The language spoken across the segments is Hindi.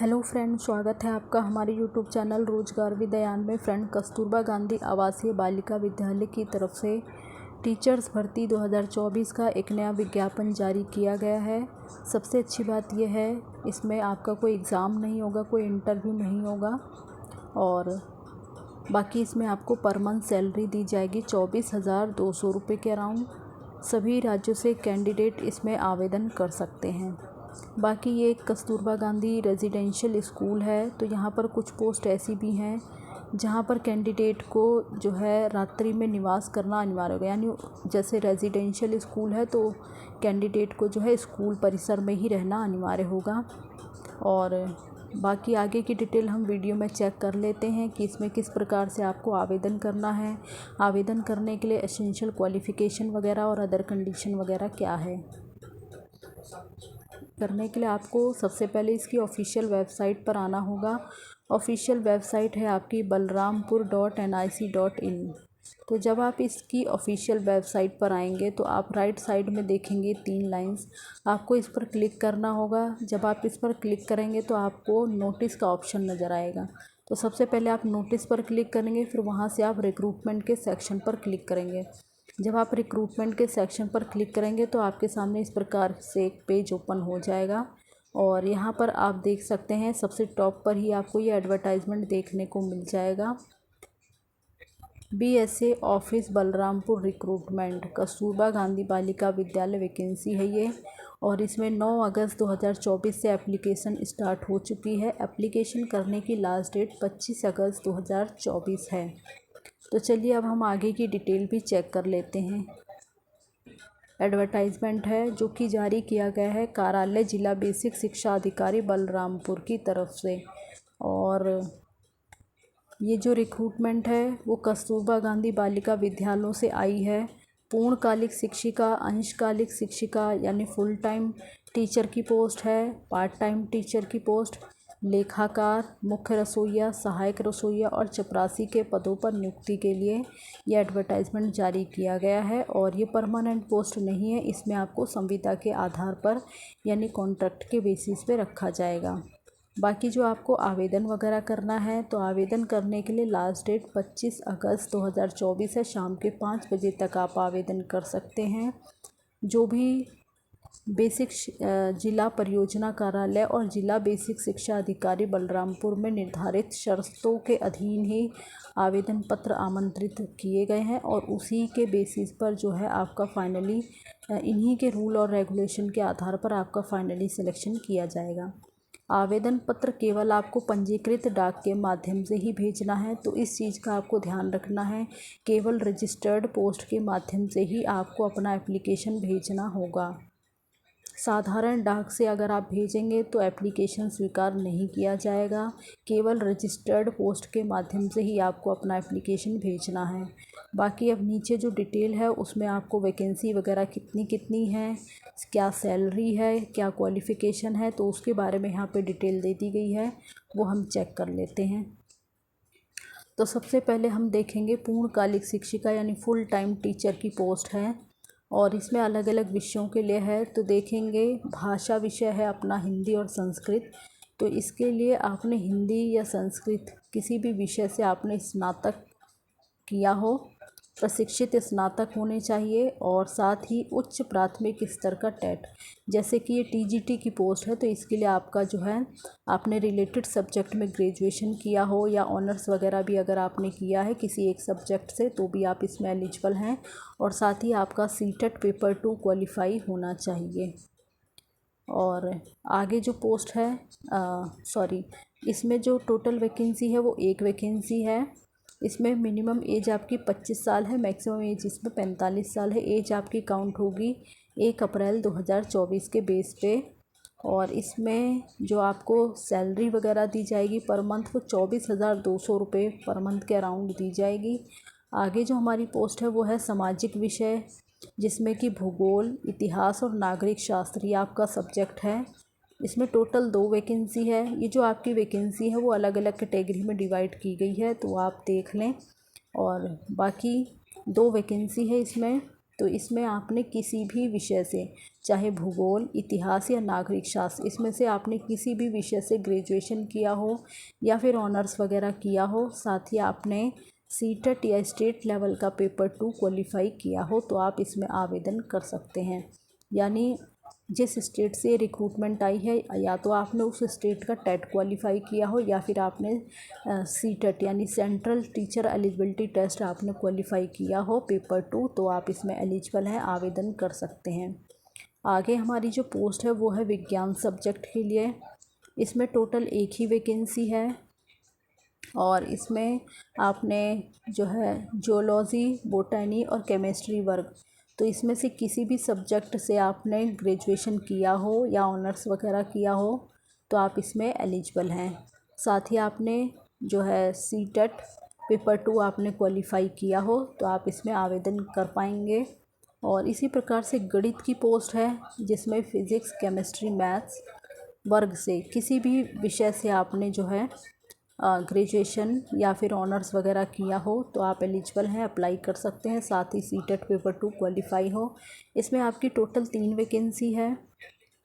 हेलो फ्रेंड, स्वागत है आपका हमारे यूट्यूब चैनल रोजगार विद्यान में। फ्रेंड, कस्तूरबा गांधी आवासीय बालिका विद्यालय की तरफ से टीचर्स भर्ती 2024 का एक नया विज्ञापन जारी किया गया है। सबसे अच्छी बात यह है, इसमें आपका कोई एग्ज़ाम नहीं होगा, कोई इंटरव्यू नहीं होगा और बाकी इसमें आपको पर मंथ सैलरी दी जाएगी 24,200 रुपये के अराउंड। सभी राज्यों से कैंडिडेट इसमें आवेदन कर सकते हैं। बाकी ये कस्तूरबा गांधी रेजिडेंशियल स्कूल है, तो यहाँ पर कुछ पोस्ट ऐसी भी हैं जहाँ पर कैंडिडेट को जो है रात्रि में निवास करना अनिवार्य होगा। यानी जैसे रेजिडेंशियल स्कूल है तो कैंडिडेट को जो है स्कूल परिसर में ही रहना अनिवार्य होगा। और बाकी आगे की डिटेल हम वीडियो में चेक कर लेते हैं कि इसमें किस प्रकार से आपको आवेदन करना है, आवेदन करने के लिए एसेंशियल क्वालिफ़िकेशन वगैरह और अदर कंडीशन वगैरह क्या है। करने के लिए आपको सबसे पहले इसकी ऑफिशियल वेबसाइट पर आना होगा। ऑफिशियल वेबसाइट है आपकी balrampur.nic.in। तो जब आप इसकी ऑफिशियल वेबसाइट पर आएंगे तो आप राइट साइड में देखेंगे 3 लाइंस, आपको इस पर क्लिक करना होगा। जब आप इस पर क्लिक करेंगे तो आपको नोटिस का ऑप्शन नज़र आएगा। तो सबसे पहले आप नोटिस पर क्लिक करेंगे, फिर वहाँ से आप रिक्रूटमेंट के सेक्शन पर क्लिक करेंगे। जब आप रिक्रूटमेंट के सेक्शन पर क्लिक करेंगे तो आपके सामने इस प्रकार से एक पेज ओपन हो जाएगा और यहाँ पर आप देख सकते हैं सबसे टॉप पर ही आपको ये एडवर्टाइजमेंट देखने को मिल जाएगा। BSA office Balrampur recruitment Kasturba Gandhi Balika Vidyalaya vacancy है ये, और इसमें 9 अगस्त 2024 से एप्लीकेशन स्टार्ट हो चुकी है। एप्लीकेशन करने की लास्ट डेट 25 अगस्त 2024 है। तो चलिए अब हम आगे की डिटेल भी चेक कर लेते हैं। एडवर्टाइजमेंट है जो कि जारी किया गया है कार्यालय जिला बेसिक शिक्षा अधिकारी बलरामपुर की तरफ से। और ये जो रिक्रूटमेंट है वो कस्तूरबा गांधी बालिका विद्यालयों से आई है। पूर्णकालिक शिक्षिका, अंशकालिक शिक्षिका यानी फुल टाइम टीचर की पोस्ट है, पार्ट टाइम टीचर की पोस्ट, लेखाकार, मुख्य रसोइया, सहायक रसोइया और चपरासी के पदों पर नियुक्ति के लिए यह एडवर्टाइजमेंट जारी किया गया है। और ये परमानेंट पोस्ट नहीं है, इसमें आपको संविदा के आधार पर यानी कॉन्ट्रैक्ट के बेसिस पे रखा जाएगा। बाकी जो आपको आवेदन वगैरह करना है तो आवेदन करने के लिए लास्ट डेट 25 अगस्त 2024 है। शाम के 5 बजे तक आप आवेदन कर सकते हैं। जो भी बेसिक जिला परियोजना कार्यालय और जिला बेसिक शिक्षा अधिकारी बलरामपुर में निर्धारित शर्तों के अधीन ही आवेदन पत्र आमंत्रित किए गए हैं और उसी के बेसिस पर जो है आपका फाइनली इन्हीं के रूल और रेगुलेशन के आधार पर आपका फाइनली सिलेक्शन किया जाएगा। आवेदन पत्र केवल आपको पंजीकृत डाक के माध्यम से ही भेजना है, तो इस चीज़ का आपको ध्यान रखना है। केवल रजिस्टर्ड पोस्ट के माध्यम से ही आपको अपना एप्लीकेशन भेजना होगा। साधारण डाक से अगर आप भेजेंगे तो एप्लीकेशन स्वीकार नहीं किया जाएगा। केवल रजिस्टर्ड पोस्ट के माध्यम से ही आपको अपना एप्लीकेशन भेजना है। बाकी अब नीचे जो डिटेल है उसमें आपको वैकेंसी वगैरह कितनी कितनी है, क्या सैलरी है, क्या क्वालिफ़िकेशन है, तो उसके बारे में यहाँ पे डिटेल दे दी गई है, वो हम चेक कर लेते हैं। तो सबसे पहले हम देखेंगे पूर्णकालिक शिक्षिका यानी फुल टाइम टीचर की पोस्ट है और इसमें अलग अलग विषयों के लिए है। तो देखेंगे भाषा विषय है अपना हिंदी और संस्कृत। तो इसके लिए आपने हिंदी या संस्कृत किसी भी विषय से आपने स्नातक किया हो, प्रशिक्षित स्नातक होने चाहिए और साथ ही उच्च प्राथमिक स्तर का टेट। जैसे कि ये TGT की पोस्ट है तो इसके लिए आपका जो है आपने रिलेटेड सब्जेक्ट में ग्रेजुएशन किया हो या ऑनर्स वगैरह भी अगर आपने किया है किसी एक सब्जेक्ट से तो भी आप इसमें एलिजिबल हैं। और साथ ही आपका CTET पेपर 2 क्वालिफाई होना चाहिए। और आगे जो पोस्ट है इसमें जो टोटल वैकेंसी है वो एक वैकेंसी है। इसमें मिनिमम एज आपकी 25 साल है, मैक्सिमम एज इसमें 45 साल है। एज आपकी काउंट होगी 1 अप्रैल 2024 के बेस पे। और इसमें जो आपको सैलरी वगैरह दी जाएगी पर मंथ वो 24,200 रुपये पर मंथ के अराउंड दी जाएगी। आगे जो हमारी पोस्ट है वो है सामाजिक विषय, जिसमें कि भूगोल, इतिहास और नागरिक शास्त्र ये आपका सब्जेक्ट है। इसमें टोटल 2 वैकेंसी है। ये जो आपकी वैकेंसी है वो अलग अलग कैटेगरी में डिवाइड की गई है, तो आप देख लें। और बाकी 2 वैकेंसी है इसमें। तो इसमें आपने किसी भी विषय से, चाहे भूगोल, इतिहास या नागरिक शास्त्र, इसमें से आपने किसी भी विषय से ग्रेजुएशन किया हो या फिर ऑनर्स वगैरह किया हो, साथ ही आपने सीटेट या स्टेट लेवल का पेपर 2 क्वालिफाई किया हो, तो आप इसमें आवेदन कर सकते हैं। यानी जिस स्टेट से रिक्रूटमेंट आई है, या तो आपने उस स्टेट का टेट क्वालिफाई किया हो या फिर आपने सीटेट यानी सेंट्रल टीचर एलिजिबिलिटी टेस्ट आपने क्वालिफाई किया हो पेपर 2, तो आप इसमें एलिजिबल हैं, आवेदन कर सकते हैं। आगे हमारी जो पोस्ट है वो है विज्ञान सब्जेक्ट के लिए। इसमें टोटल एक ही वैकेंसी है और इसमें आपने जो है जियोलॉजी, बोटनी और केमिस्ट्री वर्ग, तो इसमें से किसी भी सब्जेक्ट से आपने ग्रेजुएशन किया हो या ऑनर्स वगैरह किया हो तो आप इसमें एलिजिबल हैं। साथ ही आपने जो है सीटेट पेपर 2 आपने क्वालिफाई किया हो तो आप इसमें आवेदन कर पाएंगे। और इसी प्रकार से गणित की पोस्ट है जिसमें फिज़िक्स, केमिस्ट्री, मैथ्स वर्ग से किसी भी विषय से आपने जो है ग्रेजुएशन या फिर ऑनर्स वगैरह किया हो तो आप एलिजिबल हैं, अप्लाई कर सकते हैं। साथ ही सीटेट पेपर 2 क्वालिफाई हो। इसमें आपकी टोटल 3 वैकेंसी है।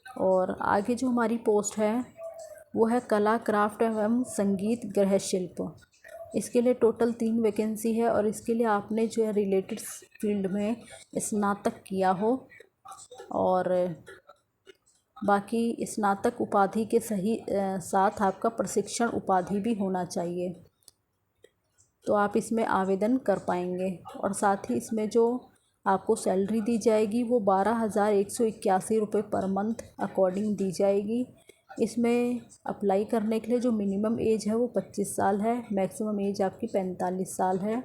और आगे जो हमारी पोस्ट है वो है कला, क्राफ्ट एवं संगीत गृह शिल्प। इसके लिए टोटल 3 वैकेंसी है और इसके लिए आपने जो है रिलेटेड फील्ड में स्नातक किया हो और बाकी स्नातक उपाधि के साथ आपका प्रशिक्षण उपाधि भी होना चाहिए, तो आप इसमें आवेदन कर पाएंगे। और साथ ही इसमें जो आपको सैलरी दी जाएगी वो 12,181 रुपये पर मंथ अकॉर्डिंग दी जाएगी। इसमें अप्लाई करने के लिए जो मिनिमम एज है वो 25 साल है, मैक्सिमम एज आपकी 45 साल है।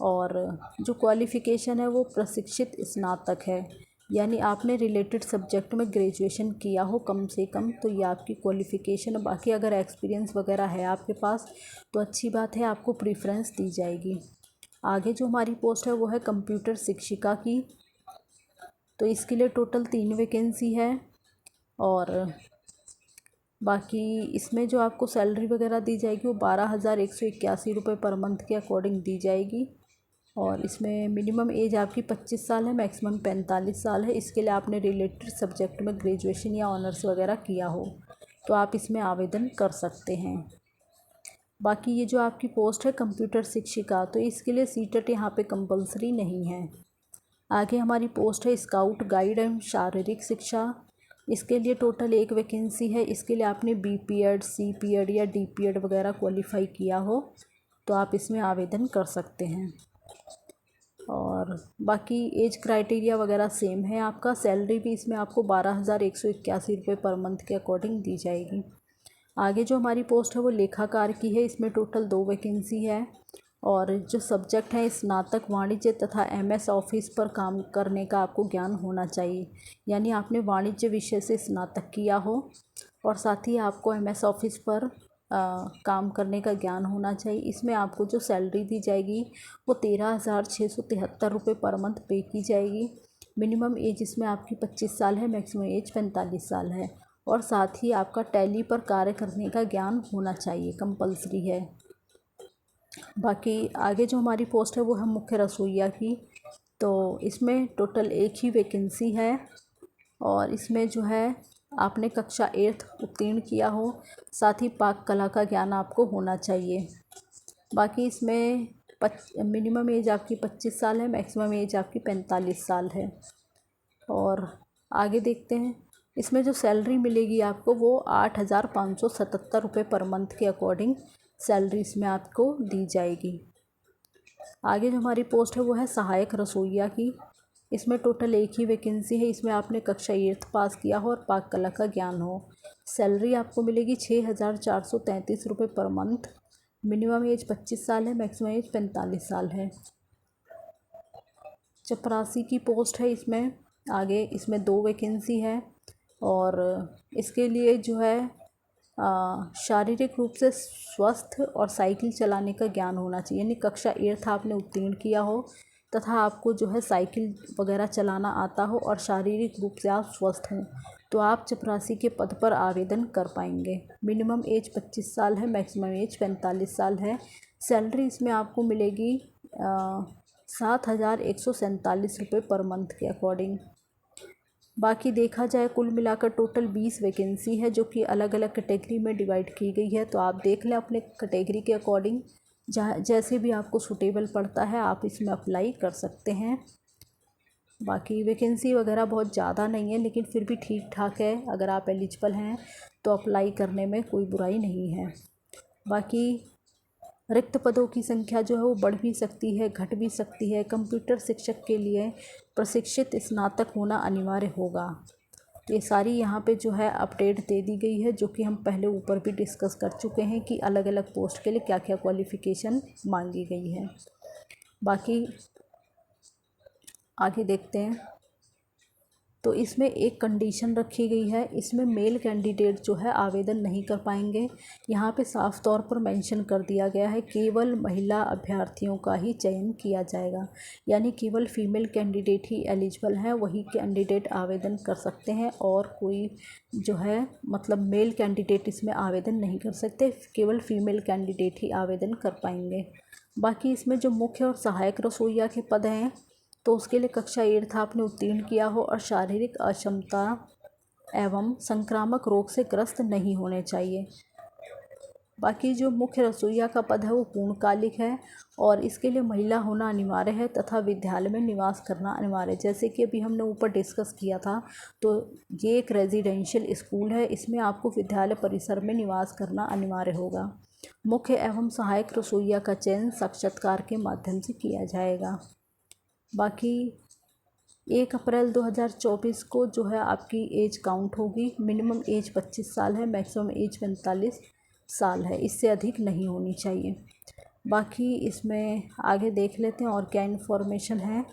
और जो क्वालिफ़िकेशन है वो प्रशिक्षित स्नातक है, यानी आपने रिलेटेड सब्जेक्ट में ग्रेजुएशन किया हो कम से कम, तो ये आपकी क्वालिफ़िकेशन है। बाकी अगर एक्सपीरियंस वगैरह है आपके पास तो अच्छी बात है, आपको प्रेफरेंस दी जाएगी। आगे जो हमारी पोस्ट है वो है कंप्यूटर शिक्षिका की। तो इसके लिए टोटल 3 वैकेंसी है और बाकी इसमें जो आपको सैलरी वगैरह दी जाएगी वो 12,181 रुपये पर मंथ के अकॉर्डिंग दी जाएगी। और इसमें मिनिमम एज आपकी 25 साल है, मैक्सिमम 45 साल है। इसके लिए आपने रिलेटेड सब्जेक्ट में ग्रेजुएशन या ऑनर्स वगैरह किया हो तो आप इसमें आवेदन कर सकते हैं। बाकी ये जो आपकी पोस्ट है कंप्यूटर शिक्षिका, तो इसके लिए सीटेट यहाँ पे कंपलसरी नहीं है। आगे हमारी पोस्ट है स्काउट गाइड एवं शारीरिक शिक्षा। इसके लिए टोटल 1 वैकेंसी है। इसके लिए आपने BPEd, CPEd या DPEd वगैरह क्वालिफाई किया हो तो आप इसमें आवेदन कर सकते हैं। और बाकी एज क्राइटेरिया वगैरह सेम है आपका। सैलरी भी इसमें आपको 12,181 रुपये पर मंथ के अकॉर्डिंग दी जाएगी। आगे जो हमारी पोस्ट है वो लेखाकार की है। इसमें टोटल 2 वैकेंसी है और जो सब्जेक्ट है स्नातक वाणिज्य तथा MS ऑफिस पर काम करने का आपको ज्ञान होना चाहिए, यानी आपने वाणिज्य विषय से स्नातक किया हो और साथ ही आपको MS ऑफिस पर काम करने का ज्ञान होना चाहिए। इसमें आपको जो सैलरी दी जाएगी वो 13,673 रुपये पर मंथ पे की जाएगी। मिनिमम एज इसमें आपकी 25 साल है, मैक्सिमम एज 45 साल है। और साथ ही आपका टैली पर कार्य करने का ज्ञान होना चाहिए, कंपलसरी है। बाकी आगे जो हमारी पोस्ट है वो है मुख्य रसोइया की। तो इसमें टोटल 1 ही वैकेंसी है और इसमें जो है आपने कक्षा 8 उत्तीर्ण किया हो, साथ ही पाक कला का ज्ञान आपको होना चाहिए। बाकी इसमें मिनिमम एज आपकी 25 साल है, मैक्सिमम एज आपकी 45 साल है। और आगे देखते हैं इसमें जो सैलरी मिलेगी आपको वो 8,577 रुपये पर मंथ के अकॉर्डिंग सैलरी इसमें आपको दी जाएगी। आगे जो हमारी पोस्ट है वो है सहायक रसोइया की। इसमें टोटल 1 ही वैकेंसी है। इसमें आपने कक्षा 8 पास किया हो और पाक कला का ज्ञान हो। सैलरी आपको मिलेगी 6,433 रुपये पर मंथ। मिनिमम एज 25 साल है, मैक्सिमम एज 45 साल है। चपरासी की पोस्ट है इसमें। आगे इसमें 2 वैकेंसी है और इसके लिए जो है शारीरिक रूप से स्वस्थ और साइकिल चलाने का ज्ञान होना चाहिए, यानी कक्षा 8 आपने उत्तीर्ण किया हो तथा आपको जो है साइकिल वगैरह चलाना आता हो और शारीरिक रूप से आप स्वस्थ हों तो आप चपरासी के पद पर आवेदन कर पाएंगे। मिनिमम एज 25 साल है, मैक्सिमम एज 45 साल है। सैलरी इसमें आपको मिलेगी 7,147 पर मंथ के अकॉर्डिंग। बाकी देखा जाए कुल मिलाकर टोटल 20 वैकेंसी है जो कि अलग अलग कैटेगरी में डिवाइड की गई है। तो आप देख लें अपने कैटेगरी के अकॉर्डिंग, जहाँ जैसे भी आपको सूटेबल पड़ता है आप इसमें अप्लाई कर सकते हैं। बाकी वैकेंसी वगैरह बहुत ज़्यादा नहीं है, लेकिन फिर भी ठीक ठाक है। अगर आप एलिजिबल हैं तो अप्लाई करने में कोई बुराई नहीं है। बाकी रिक्त पदों की संख्या जो है वो बढ़ भी सकती है, घट भी सकती है। कंप्यूटर शिक्षक के लिए प्रशिक्षित स्नातक होना अनिवार्य होगा। ये सारी यहाँ पे जो है अपडेट दे दी गई है, जो कि हम पहले ऊपर भी डिस्कस कर चुके हैं कि अलग अलग पोस्ट के लिए क्या क्या क्वालिफ़िकेशन मांगी गई है। बाकी आगे देखते हैं। तो इसमें एक कंडीशन रखी गई है, इसमें मेल कैंडिडेट जो है आवेदन नहीं कर पाएंगे। यहाँ पे साफ तौर पर मेंशन कर दिया गया है केवल महिला अभ्यर्थियों का ही चयन किया जाएगा, यानी केवल फीमेल कैंडिडेट ही एलिजिबल हैं, वही कैंडिडेट आवेदन कर सकते हैं। और कोई जो है मतलब मेल कैंडिडेट इसमें आवेदन नहीं कर सकते, केवल फीमेल कैंडिडेट ही आवेदन कर पाएंगे। बाकी इसमें जो मुख्य और सहायक रसोइया के पद हैं तो उसके लिए कक्षा 8 आपने उत्तीर्ण किया हो और शारीरिक अक्षमता एवं संक्रामक रोग से ग्रस्त नहीं होने चाहिए। बाकी जो मुख्य रसोइया का पद है वो पूर्णकालिक है और इसके लिए महिला होना अनिवार्य है तथा विद्यालय में निवास करना अनिवार्य है। जैसे कि अभी हमने ऊपर डिस्कस किया था, तो ये एक रेजिडेंशियल स्कूल है, इसमें आपको विद्यालय परिसर में निवास करना अनिवार्य होगा। मुख्य एवं सहायक रसोइया का चयन साक्षात्कार के माध्यम से किया जाएगा। बाकी 1 अप्रैल 2024 को जो है आपकी एज काउंट होगी। मिनिमम एज 25 साल है, मैक्सिमम एज 45 साल है, इससे अधिक नहीं होनी चाहिए। बाकी इसमें आगे देख लेते हैं और क्या इन्फॉर्मेशन है।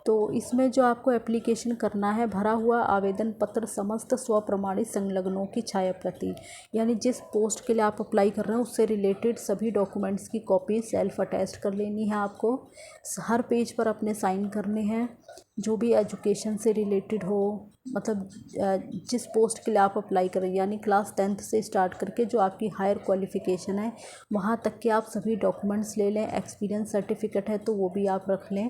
तो इसमें जो आपको एप्लीकेशन करना है, भरा हुआ आवेदन पत्र समस्त स्वप्रमाणित संलग्नों की छायाप्रति, यानी जिस पोस्ट के लिए आप अप्लाई कर रहे हैं उससे रिलेटेड सभी डॉक्यूमेंट्स की कॉपी सेल्फ अटैच्ड कर लेनी है आपको। हर पेज पर अपने साइन करने हैं। जो भी एजुकेशन से रिलेटेड हो, मतलब जिस पोस्ट के लिए आप अप्लाई करें, यानी क्लास 10th से स्टार्ट करके जो आपकी हायर क्वालिफ़िकेशन है वहाँ तक के आप सभी डॉक्यूमेंट्स ले लें। एक्सपीरियंस सर्टिफिकेट है तो वो भी आप रख लें।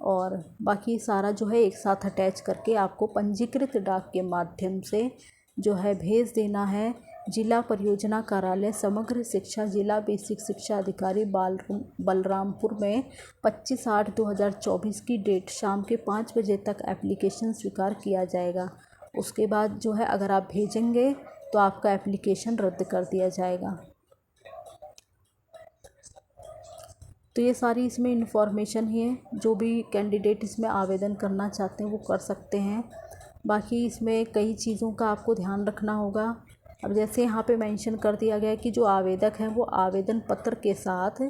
और बाकी सारा जो है एक साथ अटैच करके आपको पंजीकृत डाक के माध्यम से जो है भेज देना है। जिला परियोजना कार्यालय समग्र शिक्षा, जिला बेसिक शिक्षा अधिकारी बलरामपुर में 25/8/2024 की डेट शाम के 5 बजे तक एप्लीकेशन स्वीकार किया जाएगा। उसके बाद जो है अगर आप भेजेंगे तो आपका एप्लीकेशन रद्द कर दिया जाएगा। तो ये सारी इसमें इन्फॉर्मेशन ही है, जो भी कैंडिडेट इसमें आवेदन करना चाहते हैं वो कर सकते हैं। बाकी इसमें कई चीज़ों का आपको ध्यान रखना होगा। अब जैसे यहाँ पे मेंशन कर दिया गया है कि जो आवेदक हैं वो आवेदन पत्र के साथ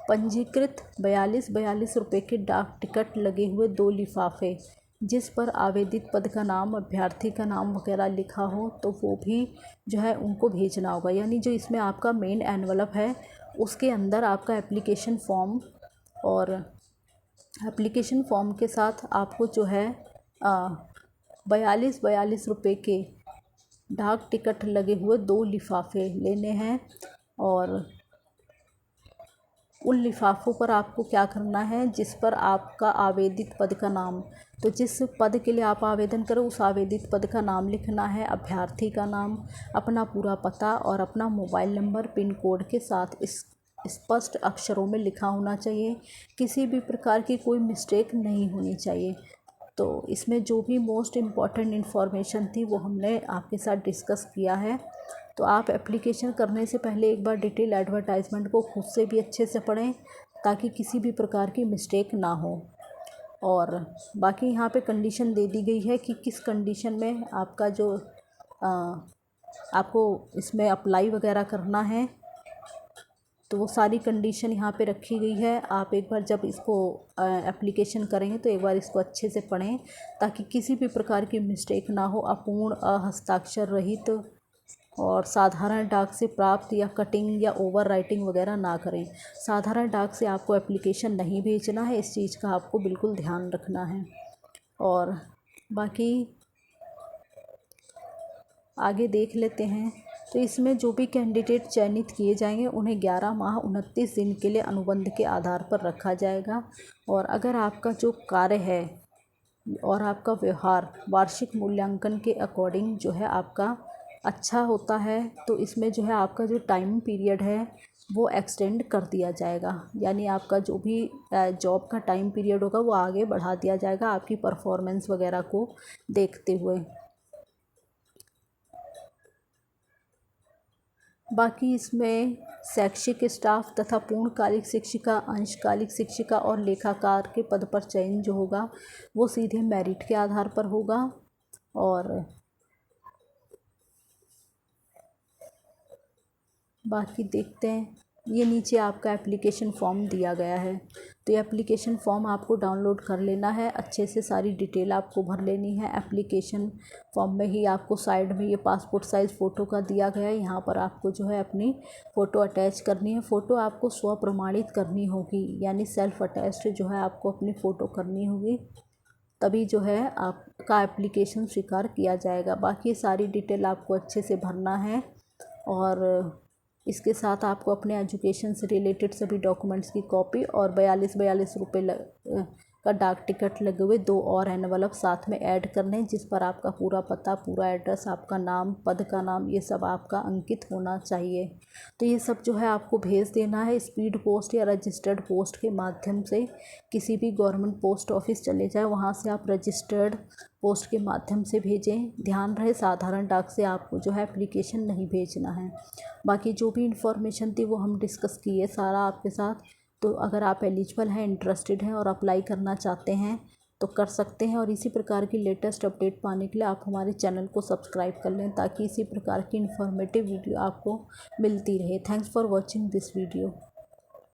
पंजीकृत 42 रुपये के डाक टिकट लगे हुए 2 लिफाफे जिस पर आवेदित पद का नाम, अभ्यर्थी का नाम वगैरह लिखा हो तो वो भी जो है उनको भेजना होगा। यानी जो इसमें आपका मेन एनवलप है उसके अंदर आपका एप्लीकेशन फॉर्म और एप्लीकेशन फॉर्म के साथ आपको जो है 42 रुपये के डाक टिकट लगे हुए 2 लिफाफे लेने हैं। और उन लिफाफों पर आपको क्या करना है, जिस पर आपका आवेदित पद का नाम, तो जिस पद के लिए आप आवेदन करो उस आवेदित पद का नाम लिखना है, अभ्यर्थी का नाम, अपना पूरा पता और अपना मोबाइल नंबर पिन कोड के साथ इस स्पष्ट अक्षरों में लिखा होना चाहिए। किसी भी प्रकार की कोई मिस्टेक नहीं होनी चाहिए। तो इसमें जो भी मोस्ट इम्पॉर्टेंट इन्फॉर्मेशन थी वो हमने आपके साथ डिस्कस किया है। तो आप एप्लीकेशन करने से पहले एक बार डिटेल एडवर्टाइजमेंट को खुद से भी अच्छे से पढ़ें ताकि किसी भी प्रकार की मिस्टेक ना हो। और बाकी यहाँ पे कंडीशन दे दी गई है कि किस कंडीशन में आपका जो आपको इसमें अप्लाई वगैरह करना है, तो वो सारी कंडीशन यहाँ पे रखी गई है। आप एक बार जब इसको एप्लीकेशन करेंगे तो एक बार इसको अच्छे से पढ़ें ताकि किसी भी प्रकार की मिस्टेक ना हो। अपूर्ण, हस्ताक्षर रहित और साधारण डाक से प्राप्त या कटिंग या ओवर राइटिंग वगैरह ना करें। साधारण डाक से आपको एप्लीकेशन नहीं भेजना है, इस चीज़ का आपको बिल्कुल ध्यान रखना है। और बाकी आगे देख लेते हैं। तो इसमें जो भी कैंडिडेट चयनित किए जाएंगे उन्हें 11 माह 29 दिन के लिए अनुबंध के आधार पर रखा जाएगा। और अगर आपका जो कार्य है और आपका व्यवहार वार्षिक मूल्यांकन के अकॉर्डिंग जो है आपका अच्छा होता है तो इसमें जो है आपका जो टाइम पीरियड है वो एक्सटेंड कर दिया जाएगा, यानी आपका जो भी जॉब का टाइम पीरियड होगा वो आगे बढ़ा दिया जाएगा आपकी परफॉर्मेंस वगैरह को देखते हुए। बाकी इसमें शैक्षिक स्टाफ तथा पूर्णकालिक शिक्षिका, अंशकालिक शिक्षिका और लेखाकार के पद पर चयन जो होगा वो सीधे मेरिट के आधार पर होगा। और बाकी देखते हैं, ये नीचे आपका एप्लीकेशन फॉर्म दिया गया है, तो ये एप्लीकेशन फॉर्म आपको डाउनलोड कर लेना है, अच्छे से सारी डिटेल आपको भर लेनी है। एप्लीकेशन फॉर्म में ही आपको साइड में ये पासपोर्ट साइज़ फ़ोटो का दिया गया है, यहाँ पर आपको जो है अपनी फ़ोटो अटैच करनी है। फ़ोटो आपको स्व प्रमाणित करनी होगी, यानी सेल्फ अटैच्ड जो है आपको अपनी फ़ोटो करनी होगी, तभी जो है आपका एप्लीकेशन स्वीकार किया जाएगा। बाकी सारी डिटेल आपको अच्छे से भरना है। और इसके साथ आपको अपने एजुकेशन से रिलेटेड सभी डॉक्यूमेंट्स की कॉपी और 42 रुपये का डाक टिकट लगे हुए 2 और एनवलप साथ में ऐड करने हैं, जिस पर आपका पूरा पता, पूरा एड्रेस, आपका नाम, पद का नाम, ये सब आपका अंकित होना चाहिए। तो ये सब जो है आपको भेज देना है स्पीड पोस्ट या रजिस्टर्ड पोस्ट के माध्यम से। किसी भी गवर्नमेंट पोस्ट ऑफिस चले जाए, वहाँ से आप रजिस्टर्ड पोस्ट के माध्यम से भेजें। ध्यान रहे साधारण डाक से आपको जो है एप्लीकेशन नहीं भेजना है। बाकी जो भी इन्फॉर्मेशन थी वो हम डिस्कस किए सारा आपके साथ। तो अगर आप एलिजिबल हैं, इंटरेस्टेड हैं और अप्लाई करना चाहते हैं तो कर सकते हैं। और इसी प्रकार की लेटेस्ट अपडेट पाने के लिए आप हमारे चैनल को सब्सक्राइब कर लें, ताकि इसी प्रकार की इन्फॉर्मेटिव वीडियो आपको मिलती रहे। Thanks for watching this video.